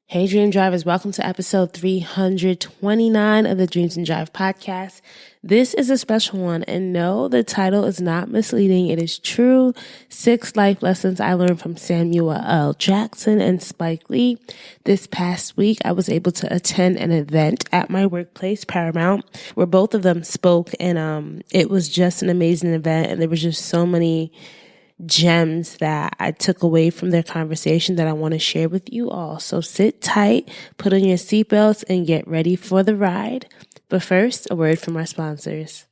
Hey, Dream Drivers, welcome to episode 329 of the Dreams and Drive podcast. This is a special one, and no, the title is not misleading. It is true. 6 life lessons I learned from Samuel L. Jackson and Spike Lee. This past week, I was able to attend an event at my workplace, Paramount, where both of them spoke, and it was just an amazing event, and there was just so many gems that I took away from their conversation that I want to share with you all. So sit tight, put on your seatbelts, and get ready for the ride. But first, a word from our sponsors.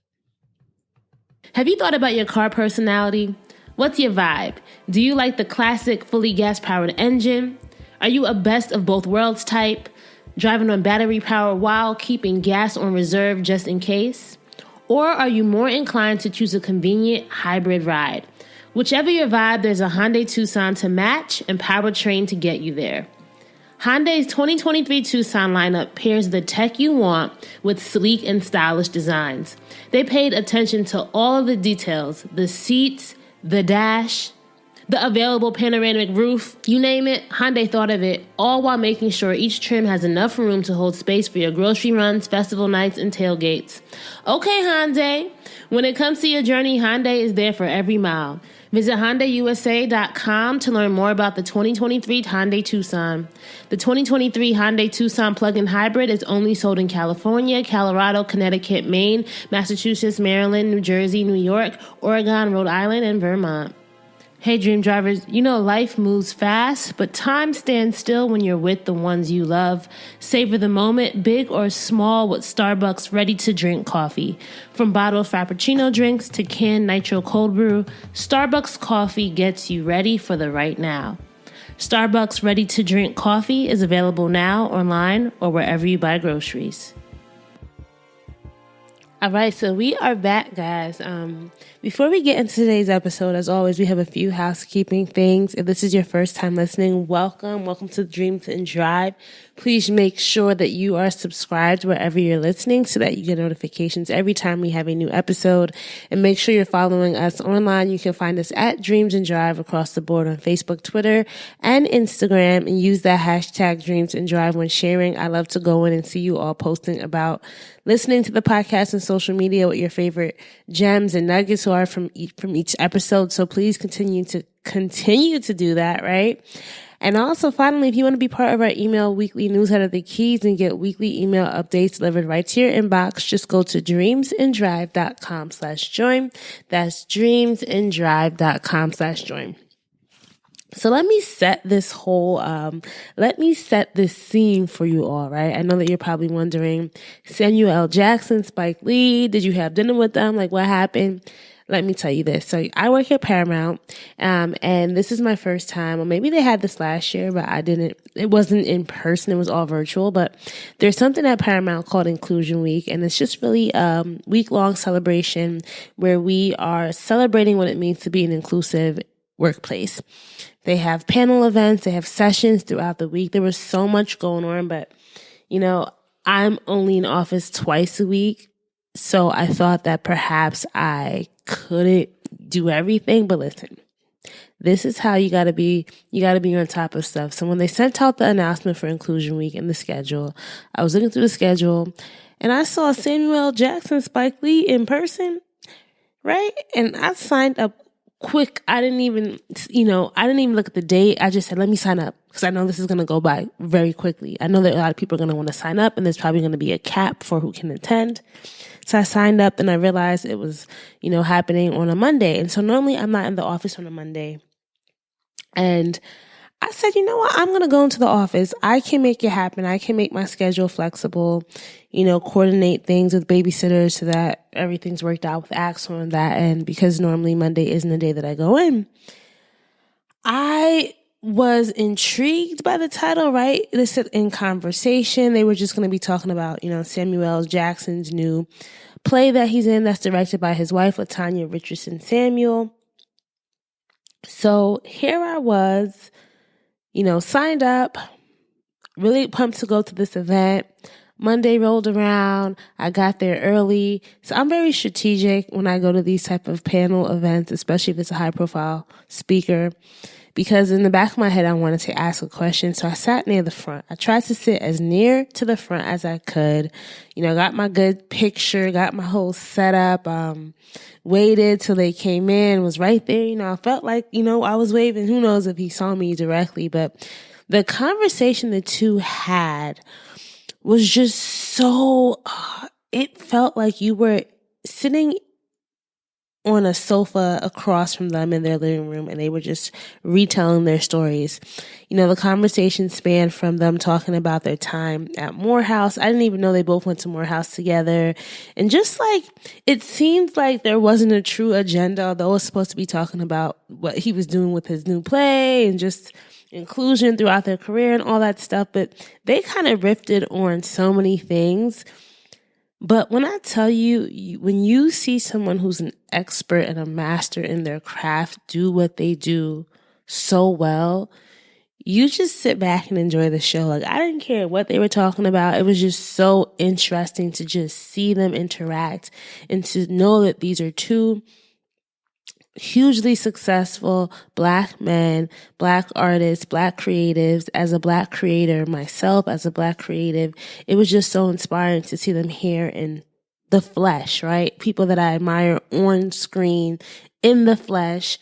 Have you thought about your car personality? What's your vibe? Do you like the classic fully gas-powered engine? Are you a best of both worlds type, driving on battery power while keeping gas on reserve just in case? Or are you more inclined to choose a convenient hybrid ride? Whichever your vibe, there's a Hyundai Tucson to match and powertrain to get you there. Hyundai's 2023 Tucson lineup pairs the tech you want with sleek and stylish designs. They paid attention to all of the details, the seats, the dash, the available panoramic roof, you name it, Hyundai thought of it, all while making sure each trim has enough room to hold space for your grocery runs, festival nights, and tailgates. Okay, Hyundai, when it comes to your journey, Hyundai is there for every mile. Visit HyundaiUSA.com to learn more about the 2023 Hyundai Tucson. The 2023 Hyundai Tucson plug-in hybrid is only sold in California, Colorado, Connecticut, Maine, Massachusetts, Maryland, New Jersey, New York, Oregon, Rhode Island, and Vermont. Hey, Dream Drivers, you know life moves fast, but time stands still when you're with the ones you love. Savor the moment, big or small, with Starbucks ready-to-drink coffee. From bottled Frappuccino drinks to canned nitro cold brew, Starbucks coffee gets you ready for the right now. Starbucks ready-to-drink coffee is available now, online, or wherever you buy groceries. All right, so we are back, guys. Before we get into today's episode, as always, we have a few housekeeping things. If this is your first time listening, welcome. Welcome to Dreams and Drive. Please make sure that you are subscribed wherever you're listening so that you get notifications every time we have a new episode. And make sure you're following us online. You can find us at Dreams and Drive across the board on Facebook, Twitter, and Instagram. And use that hashtag Dreams and Drive when sharing. I love to go in and see you all posting about listening to the podcast and social media with your favorite gems and nuggets are from each episode. So please continue to do that, right? And also, finally, if you want to be part of our email weekly newsletter, The Keys, and get weekly email updates delivered right to your inbox, just go to dreamsanddrive.com/join. That's dreamsanddrive.com/join. So let me set this scene for you all, right? I know that you're probably wondering, Samuel L. Jackson, Spike Lee, did you have dinner with them? Like, what happened? Let me tell you this. So I work at Paramount, and this is my first time, or maybe they had this last year, but it wasn't in person. It was all virtual, but there's something at Paramount called Inclusion Week, and it's just really a week-long celebration where we are celebrating what it means to be an inclusive workplace. They have panel events, they have sessions throughout the week. There was so much going on, but, I'm only in office twice a week, so I thought that perhaps I couldn't do everything. But listen, this is how you gotta be on top of stuff. So when they sent out the announcement for Inclusion Week and the schedule, I was looking through the schedule and I saw Samuel L. Jackson, Spike Lee in person, right? And I signed up quick. I didn't even look at the date. I just said, let me sign up because I know this is going to go by very quickly. I know that a lot of people are going to want to sign up and there's probably going to be a cap for who can attend. So I signed up and I realized it was, happening on a Monday. And so normally I'm not in the office on a Monday. And I said, you know what? I'm going to go into the office. I can make it happen. I can make my schedule flexible, coordinate things with babysitters so that everything's worked out with Axel on that end, because normally Monday isn't the day that I go in. I was intrigued by the title, right? They said in conversation. They were just going to be talking about, Samuel L. Jackson's new play that he's in that's directed by his wife, LaTanya Richardson Samuel. So here I was, signed up, really pumped to go to this event. Monday rolled around. I got there early. So I'm very strategic when I go to these type of panel events, especially if it's a high profile speaker, because in the back of my head, I wanted to ask a question. So I sat near the front. I tried to sit as near to the front as I could, got my good picture, got my whole setup, waited till they came in, was right there. I felt like, I was waving. Who knows if he saw me directly, but the conversation the two had was just so, it felt like you were sitting on a sofa across from them in their living room, and they were just retelling their stories. The conversation spanned from them talking about their time at Morehouse. I didn't even know they both went to Morehouse together. And just like, it seemed like there wasn't a true agenda, although it was supposed to be talking about what he was doing with his new play and just inclusion throughout their career and all that stuff. But they kind of riffed on so many things. But when I tell you, when you see someone who's an expert and a master in their craft do what they do so well, you just sit back and enjoy the show. Like, I didn't care what they were talking about. It was just so interesting to just see them interact and to know that these are two hugely successful Black men, Black artists, Black creatives. As a Black creator myself, as a Black creative, it was just so inspiring to see them here in the flesh, right? People that I admire on screen, in the flesh,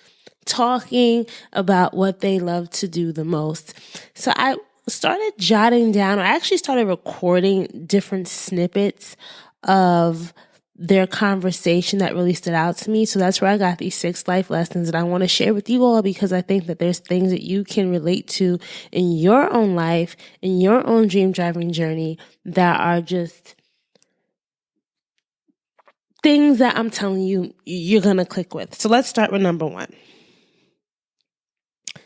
talking about what they love to do the most. So I started jotting down, I actually started recording different snippets of their conversation that really stood out to me. So that's where I got these 6 life lessons that I want to share with you all, because I think that there's things that you can relate to in your own life, in your own dream driving journey, that are just things that I'm telling you, you're going to click with. So let's start with number 1.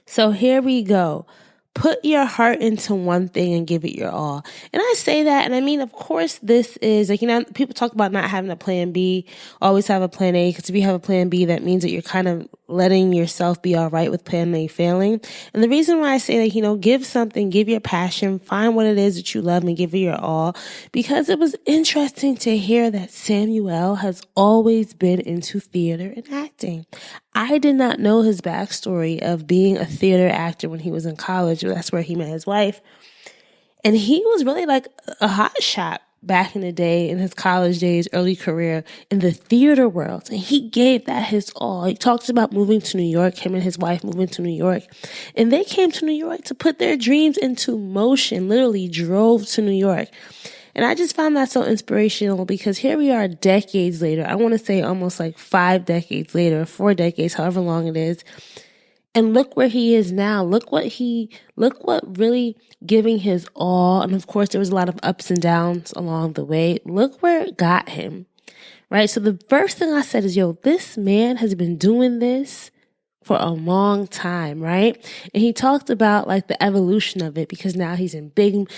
So here we go. Put your heart into one thing and give it your all. And I say that, and I mean, of course, this is like, people talk about not having a plan B, always have a plan A, because if you have a plan B, that means that you're kind of letting yourself be all right with plan A failing. And the reason why I say that, give something, give your passion, find what it is that you love and give it your all, because it was interesting to hear that Samuel has always been into theater and acting. I did not know his backstory of being a theater actor when he was in college. That's where he met his wife. And he was really like a hot shot back in the day, in his college days, early career, in the theater world. And he gave that his all. He talks about moving to New York, him and his wife moving to New York. And they came to New York to put their dreams into motion, literally drove to New York. And I just found that so inspirational, because here we are decades later. I want to say almost like 5 decades later, 4 decades, however long it is. And look where he is now. Look what really giving his all. And of course, there was a lot of ups and downs along the way. Look where it got him, right? So the first thing I said is, this man has been doing this for a long time, right? And he talked about like the evolution of it, because now he's in big,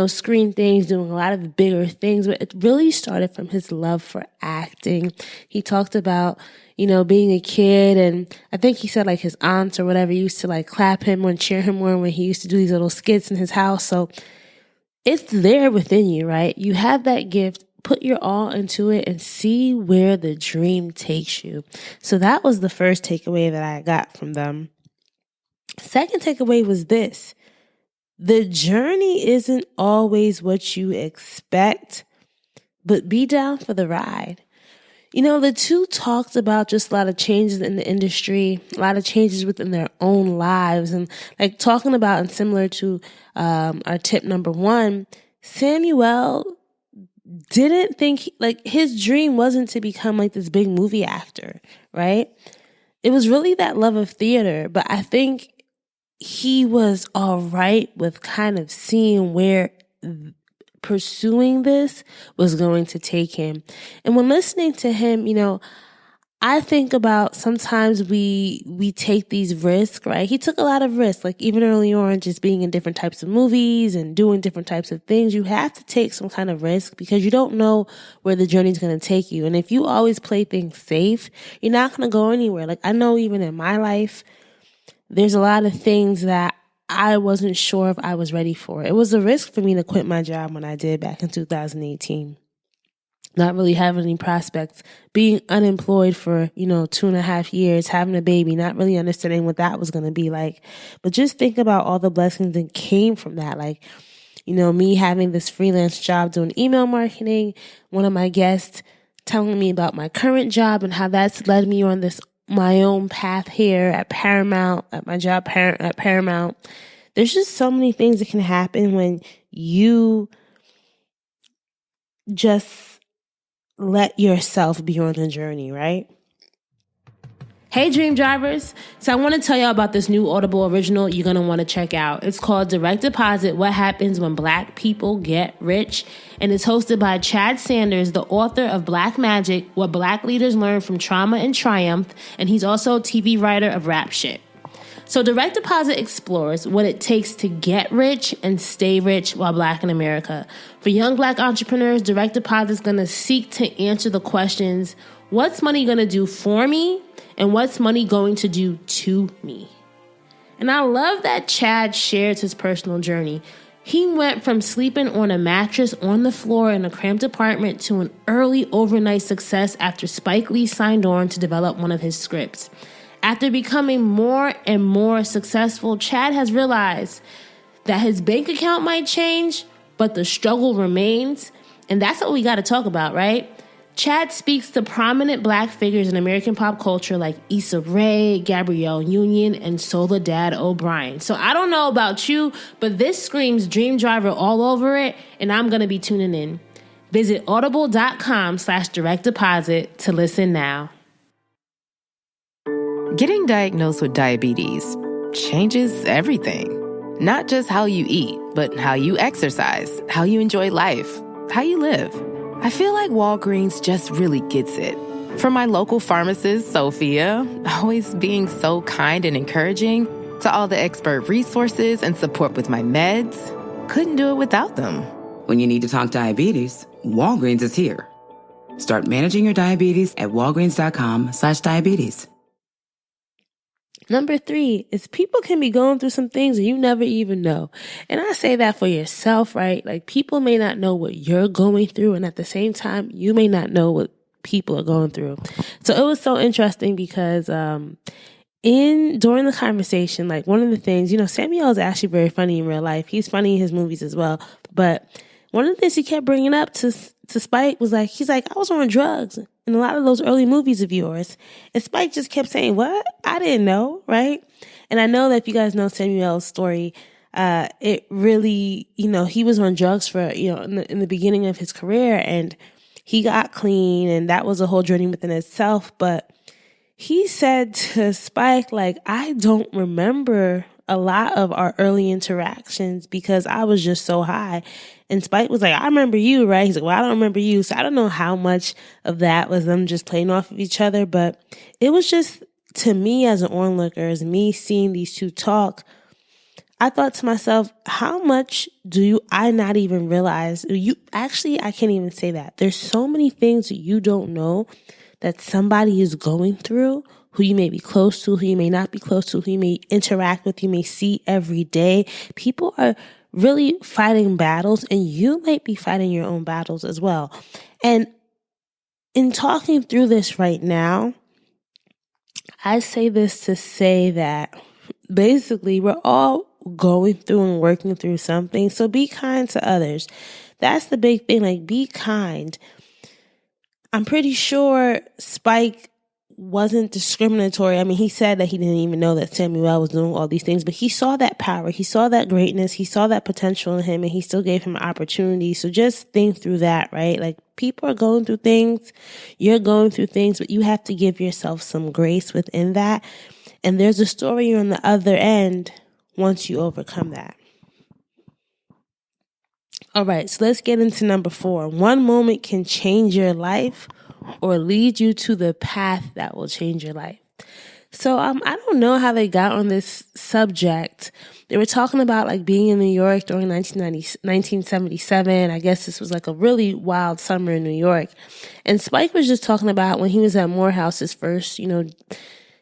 screen things, doing a lot of bigger things, but it really started from his love for acting. He talked about, being a kid, and I think he said like his aunts or whatever used to like clap him and cheer him on when he used to do these little skits in his house. So it's there within you, right? You have that gift. Put your all into it and see where the dream takes you. So that was the first takeaway that I got from them. Second takeaway was this: the journey isn't always what you expect, but be down for the ride. The two talked about just a lot of changes in the industry, a lot of changes within their own lives, and like talking about, and similar to our tip number 1, Samuel didn't think, like, his dream wasn't to become like this big movie actor, right? It was really that love of theater, but I think he was all right with kind of seeing where pursuing this was going to take him. And when listening to him, I think about sometimes we take these risks, right? He took a lot of risks, like even early on, just being in different types of movies and doing different types of things. You have to take some kind of risk, because you don't know where the journey's going to take you. And if you always play things safe, you're not going to go anywhere. Like, I know even in my life, there's a lot of things that I wasn't sure if I was ready for. It was a risk for me to quit my job when I did back in 2018. not really having any prospects, being unemployed for, 2.5 years, having a baby, not really understanding what that was going to be like. But just think about all the blessings that came from that. Like, me having this freelance job doing email marketing, one of my guests telling me about my current job and how that's led me on my own path here at Paramount, at my job at Paramount. There's just so many things that can happen when you just let yourself be on the journey, right? Hey, Dream Drivers. So I want to tell y'all about this new Audible original you're going to want to check out. It's called Direct Deposit, What Happens When Black People Get Rich. And it's hosted by Chad Sanders, the author of Black Magic, What Black Leaders Learn from Trauma and Triumph. And he's also a TV writer of Rap Shit. So Direct Deposit explores what it takes to get rich and stay rich while Black in America. For young Black entrepreneurs, Direct Deposit is going to seek to answer the questions, what's money going to do for me? And what's money going to do to me? And I love that Chad shares his personal journey. He went from sleeping on a mattress on the floor in a cramped apartment to an early overnight success after Spike Lee signed on to develop one of his scripts. After becoming more and more successful, Chad has realized that his bank account might change, but the struggle remains. And that's what we got to talk about, right? Chad speaks to prominent Black figures in American pop culture like Issa Rae, Gabrielle Union, and Soledad O'Brien. So I don't know about you, but this screams Dream Driver all over it, and I'm going to be tuning in. Visit audible.com/direct deposit to listen now. Getting diagnosed with diabetes changes everything. Not just how you eat, but how you exercise, how you enjoy life, how you live. I feel like Walgreens just really gets it. From my local pharmacist, Sophia, always being so kind and encouraging, to all the expert resources and support with my meds, couldn't do it without them. When you need to talk diabetes, Walgreens is here. Start managing your diabetes at walgreens.com/diabetes. Number 3 is people can be going through some things that you never even know. And I say that for yourself, right? Like people may not know what you're going through. And at the same time, you may not know what people are going through. So it was so interesting because, during the conversation, like one of the things, Samuel is actually very funny in real life. He's funny in his movies as well. But one of the things he kept bringing up to Spike was like, he's like, I was on drugs in a lot of those early movies of yours. And Spike just kept saying, what? I didn't know, right? And I know that if you guys know Samuel's story, it really, he was on drugs for, in the beginning of his career, and he got clean, and that was a whole journey within itself. But he said to Spike, like, I don't remember a lot of our early interactions because I was just so high. And Spike was like, I remember you, right? He's like, well, I don't remember you. So I don't know how much of that was them just playing off of each other. But it was just, to me as an onlooker, as me seeing these two talk, I thought to myself, how much do I not even realize? I can't even say that. There's so many things that you don't know that somebody is going through, who you may be close to, who you may not be close to, who you may interact with, you may see every day. People are really fighting battles, and you might be fighting your own battles as well. And in talking through this right now, I say this to say that basically we're all going through and working through something. So be kind to others. That's the big thing. Like, be kind. I'm pretty sure Spike wasn't discriminatory. I mean, he said that he didn't even know that Samuel was doing all these things, but he saw that power. He saw that greatness. He saw that potential in him, and he still gave him an opportunity. So just think through that, right? Like, people are going through things. You're going through things, but you have to give yourself some grace within that. And there's a story on the other end once you overcome that. All right, so let's get into number 4. One moment can change your life or lead you to the path that will change your life. So I don't know how they got on this subject. They were talking about like being in New York during 1977. I guess this was like a really wild summer in New York. And Spike was just talking about when he was at Morehouse's first,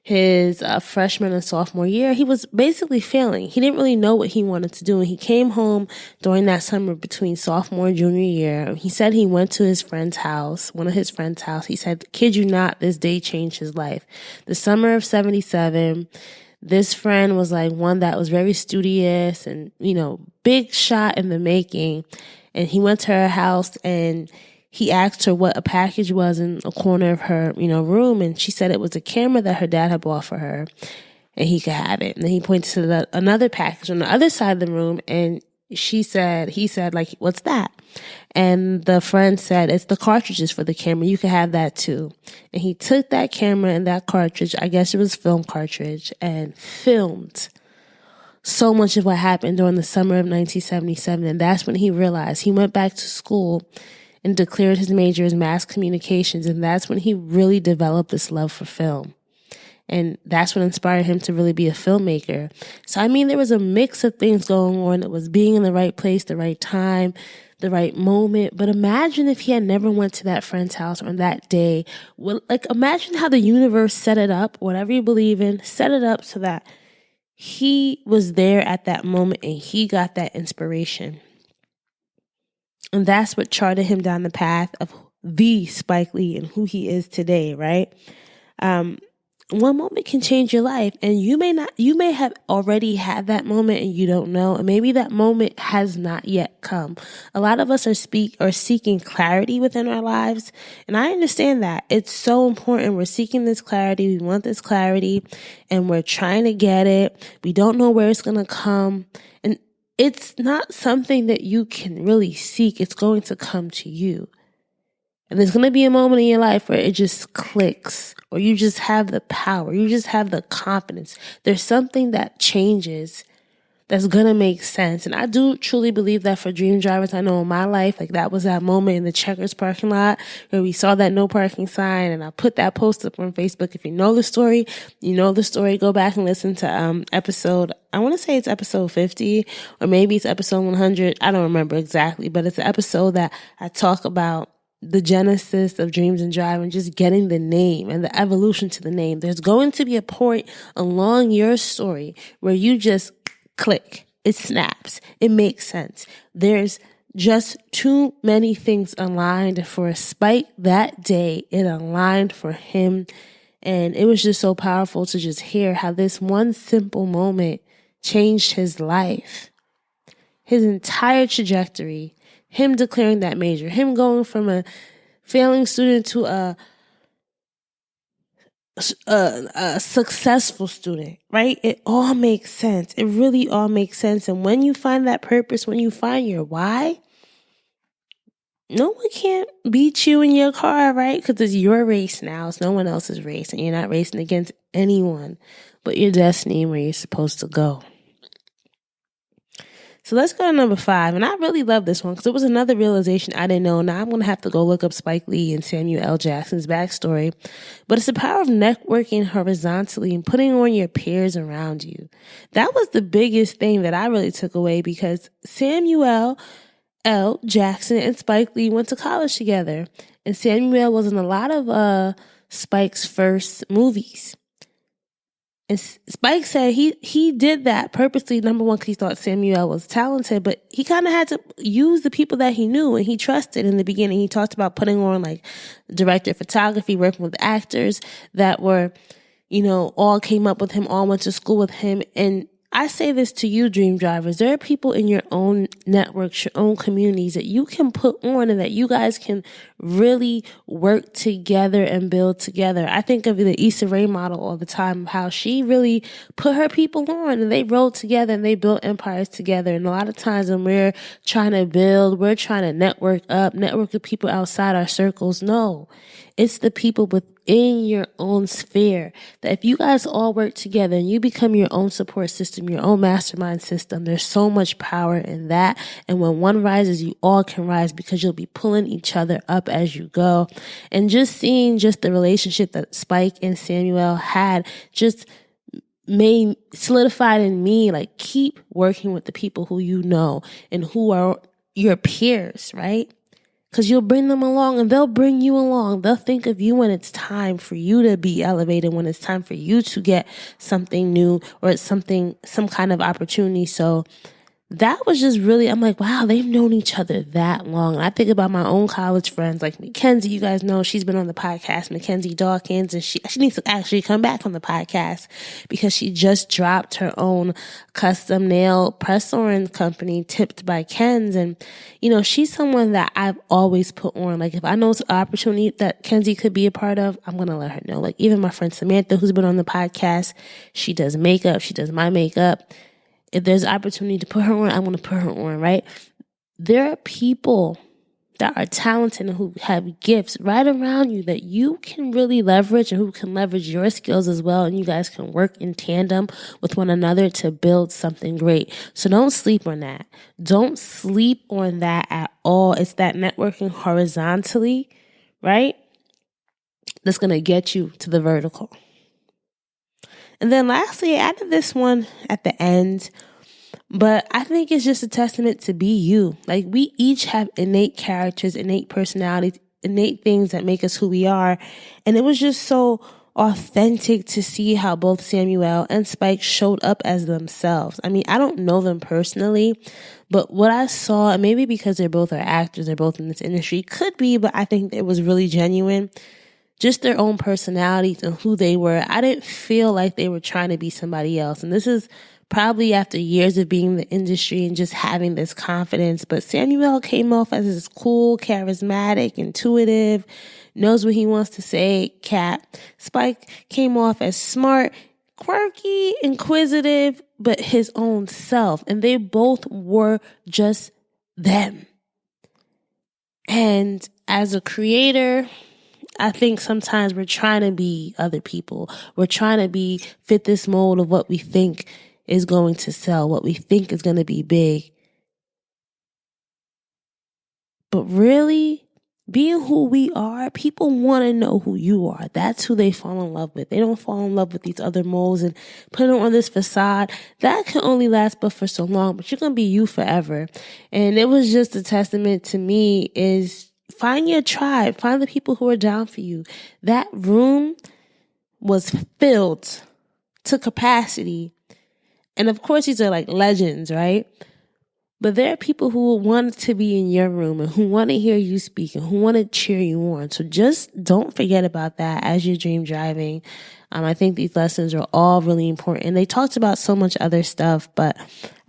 his freshman and sophomore year, he was basically failing. He didn't really know what he wanted to do. And he came home during that summer between sophomore and junior year. He said he went to his friend's house, one of his friend's house. He said, kid you not, this day changed his life. The summer of 77, this friend was like one that was very studious and, big shot in the making. And he went to her house and he asked her what a package was in a corner of her, room. And she said it was a camera that her dad had bought for her and he could have it. And then he pointed to another package on the other side of the room. And he said, like, what's that? And the friend said, it's the cartridges for the camera. You can have that too. And he took that camera and that cartridge, I guess it was film cartridge, and filmed so much of what happened during the summer of 1977. And that's when he realized. He went back to school and declared his major as mass communications. And that's when he really developed this love for film. And that's what inspired him to really be a filmmaker. So, there was a mix of things going on. It was being in the right place, the right time, the right moment. But imagine if he had never went to that friend's house on that day. Well, imagine how the universe set it up, whatever you believe in, set it up so that he was there at that moment and he got that inspiration. And that's what charted him down the path of the Spike Lee and who he is today, right? One moment can change your life, and you may have already had that moment and you don't know, and maybe that moment has not yet come. A lot of us are seeking clarity within our lives, and I understand that. It's so important. We're seeking this clarity. We want this clarity, and we're trying to get it. We don't know where it's going to come, and it's not something that you can really seek. It's going to come to you. And there's going to be a moment in your life where it just clicks, or you just have the power. You just have the confidence. There's something that changes that's going to make sense. And I do truly believe that for dream drivers. I know in my life, that was that moment in the Checkers parking lot where we saw that no parking sign. And I put that post up on Facebook. If you know the story, you know the story. Go back and listen to episode, I want to say it's episode 50, or maybe it's episode 100. I don't remember exactly, but it's an episode that I talk about the genesis of Dreams and Drive and just getting the name and the evolution to the name. There's going to be a point along your story where you just click. It snaps. It makes sense. There's just too many things aligned for Spike that day. It aligned for him. And it was just so powerful to just hear how this one simple moment changed his life, his entire trajectory. Him declaring that major, him going from a failing student to a successful student, right? It all makes sense. It really all makes sense. And when you find that purpose, when you find your why, no one can't beat you in your car, right? Because it's your race now. It's no one else's race. And you're not racing against anyone but your destiny and where you're supposed to go. So let's go to number 5. And I really love this one because it was another realization I didn't know. Now I'm going to have to go look up Spike Lee and Samuel L. Jackson's backstory. But it's the power of networking horizontally and putting on your peers around you. That was the biggest thing that I really took away because Samuel L. Jackson and Spike Lee went to college together. And Samuel was in a lot of Spike's first movies. And Spike said he did that purposely, number one, because he thought Samuel was talented, but he kind of had to use the people that he knew and he trusted in the beginning. He talked about putting on director of photography, working with actors that were, all came up with him, all went to school with him. And I say this to you, dream drivers. There are people in your own networks, your own communities that you can put on and that you guys can really work together and build together. I think of the Issa Rae model all the time, how she really put her people on and they rolled together and they built empires together. And a lot of times when we're trying to build, we're trying to network with people outside our circles. No, it's the people within your own sphere that if you guys all work together and you become your own support system, your own mastermind system, there's so much power in that. And when one rises, you all can rise because you'll be pulling each other up as you go. And just seeing just the relationship that Spike and Samuel had just solidified in me, keep working with the people who you know and who are your peers, right? Because you'll bring them along and they'll bring you along. They'll think of you when it's time for you to be elevated, when it's time for you to get something new or some kind of opportunity. So that was just really, I'm like, wow, they've known each other that long. And I think about my own college friends, like Mackenzie. You guys know she's been on the podcast, Mackenzie Dawkins, and she needs to actually come back on the podcast because she just dropped her own custom nail press-on company, Tipped by Ken's. And, she's someone that I've always put on. Like, if I know it's an opportunity that Kenzie could be a part of, I'm going to let her know. Like, even my friend Samantha, who's been on the podcast, she does makeup. She does my makeup. If there's an opportunity to put her on, I'm going to put her on, right? There are people that are talented and who have gifts right around you that you can really leverage and who can leverage your skills as well. And you guys can work in tandem with one another to build something great. So don't sleep on that. Don't sleep on that at all. It's that networking horizontally, right? That's going to get you to the vertical. And then lastly, I added this one at the end, but I think it's just a testament to be you. Like, we each have innate characters, innate personalities, innate things that make us who we are. And it was just so authentic to see how both Samuel and Spike showed up as themselves. I mean, I don't know them personally, but what I saw, and maybe because they're both actors, they're both in this industry, could be, but I think it was really genuine. Just their own personalities and who they were. I didn't feel like they were trying to be somebody else. And this is probably after years of being in the industry and just having this confidence. But Samuel came off as this cool, charismatic, intuitive, knows what he wants to say, cat. Spike came off as smart, quirky, inquisitive, but his own self. And they both were just them. And as a creator, I think sometimes we're trying to be other people. We're trying to fit this mold of what we think is going to sell, what we think is going to be big. But really, being who we are, people want to know who you are. That's who they fall in love with. They don't fall in love with these other molds and put on this facade. That can only last but for so long, but you're going to be you forever. And it was just a testament to me is find your tribe. Find the people who are down for you. That room was filled to capacity. And of course, these are like legends, right? But there are people who want to be in your room and who want to hear you speak and who want to cheer you on. So just don't forget about that as you're dream driving. I think these lessons are all really important. They talked about so much other stuff, but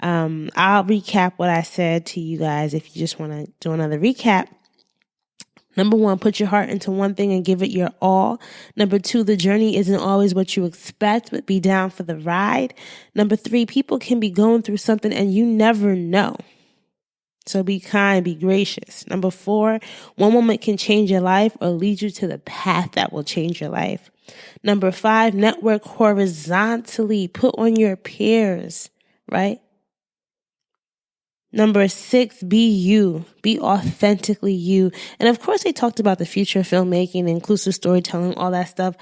I'll recap what I said to you guys if you just want to do another recap. Number 1, put your heart into one thing and give it your all. Number 2, the journey isn't always what you expect, but be down for the ride. Number 3, people can be going through something and you never know. So be kind, be gracious. Number 4, one moment can change your life or lead you to the path that will change your life. Number 5, network horizontally. Put on your peers, right? Number 6, be you. Be authentically you. And of course, they talked about the future of filmmaking, inclusive storytelling, all that stuff.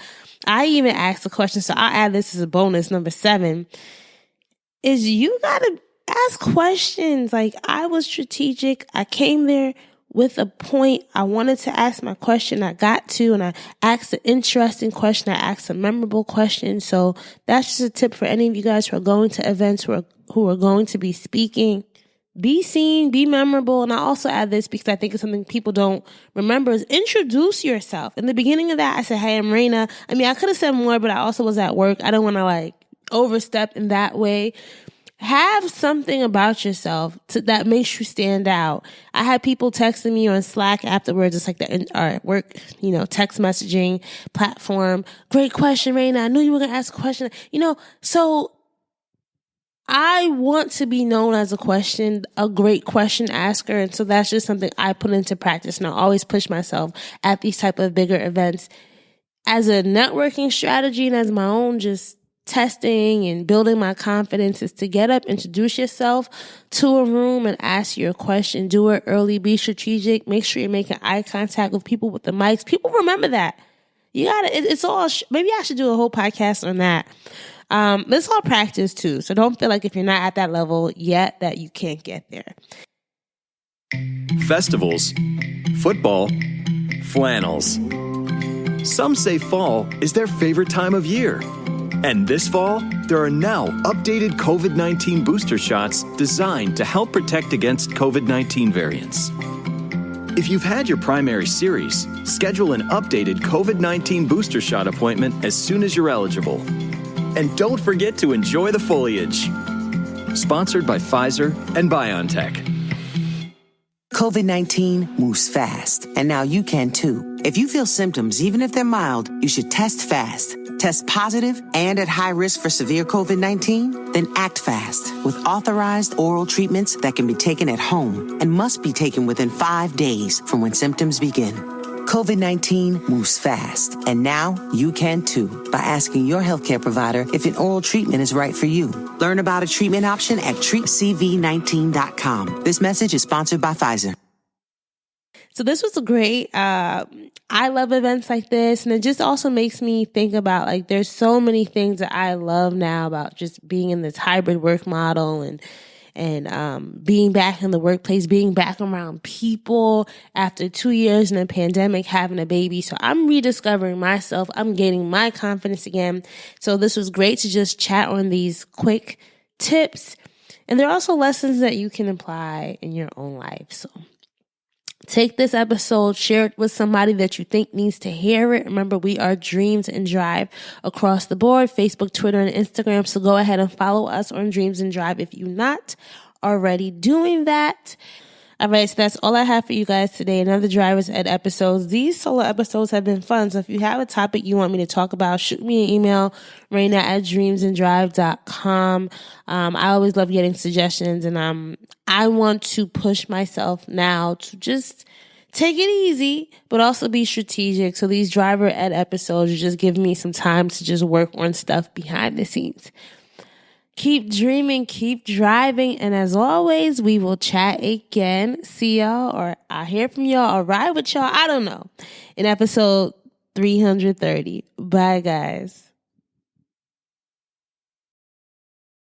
I even asked a question, so I'll add this as a bonus. Number 7 is you got to ask questions. Like, I was strategic. I came there with a point. I wanted to ask my question. I got to, and I asked an interesting question. I asked a memorable question. So that's just a tip for any of you guys who are going to events, who are going to be speaking. Be seen, be memorable. And I also add this because I think it's something people don't remember is introduce yourself. In the beginning of that, I said, hey, I'm Rana. I mean, I could have said more, but I also was at work. I don't want to overstep in that way. Have something about yourself that makes you stand out. I had people texting me on Slack afterwards. It's like our work, text messaging platform. Great question, Rana. I knew you were going to ask a question. So I want to be known as a great question asker. And so that's just something I put into practice. And I always push myself at these type of bigger events as a networking strategy and as my own just testing and building my confidence is to get up, introduce yourself to a room and ask your question. Do it early, be strategic. Make sure you're making eye contact with people with the mics. People remember that. You gotta, it's all, maybe I should do a whole podcast on that. It's all practice too. So don't feel like if you're not at that level yet that you can't get there. Festivals, Football, flannels. Some say fall is their favorite time of year. And this fall, there are now updated COVID-19 booster shots designed to help protect against COVID-19 variants. If you've had your primary series, schedule an updated COVID-19 booster shot appointment as soon as you're eligible. And don't forget to enjoy the foliage. Sponsored by Pfizer and BioNTech. COVID-19 moves fast, and now you can too. If you feel symptoms, even if they're mild, you should test fast. Test positive and at high risk for severe COVID-19? Then act fast with authorized oral treatments that can be taken at home and must be taken within 5 days from when symptoms begin. COVID-19 moves fast, and now you can too by asking your healthcare provider if an oral treatment is right for you. Learn about a treatment option at treatcv19.com. This message is sponsored by Pfizer. So this was great. I love events like this, and it just also makes me think about, like, there's so many things that I love now about just being in this hybrid work model and being back in the workplace, being back around people after 2 years in a pandemic, having a baby. So I'm rediscovering myself. I'm gaining my confidence again. So this was great to just chat on these quick tips. And there are also lessons that you can apply in your own life. So take this episode, share it with somebody that you think needs to hear it. Remember, we are Dreams and Drive across the board, Facebook, Twitter, and Instagram. So go ahead and follow us on Dreams and Drive if you're not already doing that. All right, so that's all I have for you guys today. Another Driver's Ed episodes. These solo episodes have been fun. So if you have a topic you want me to talk about, shoot me an email, Raina@dreamsanddrive.com. I always love getting suggestions, and I want to push myself now to just take it easy, but also be strategic. So these Driver Ed episodes are just giving me some time to just work on stuff behind the scenes. Keep dreaming, keep driving, and as always, we will chat again. See y'all, or I'll hear from y'all, or ride with y'all, I don't know, in episode 330. Bye, guys.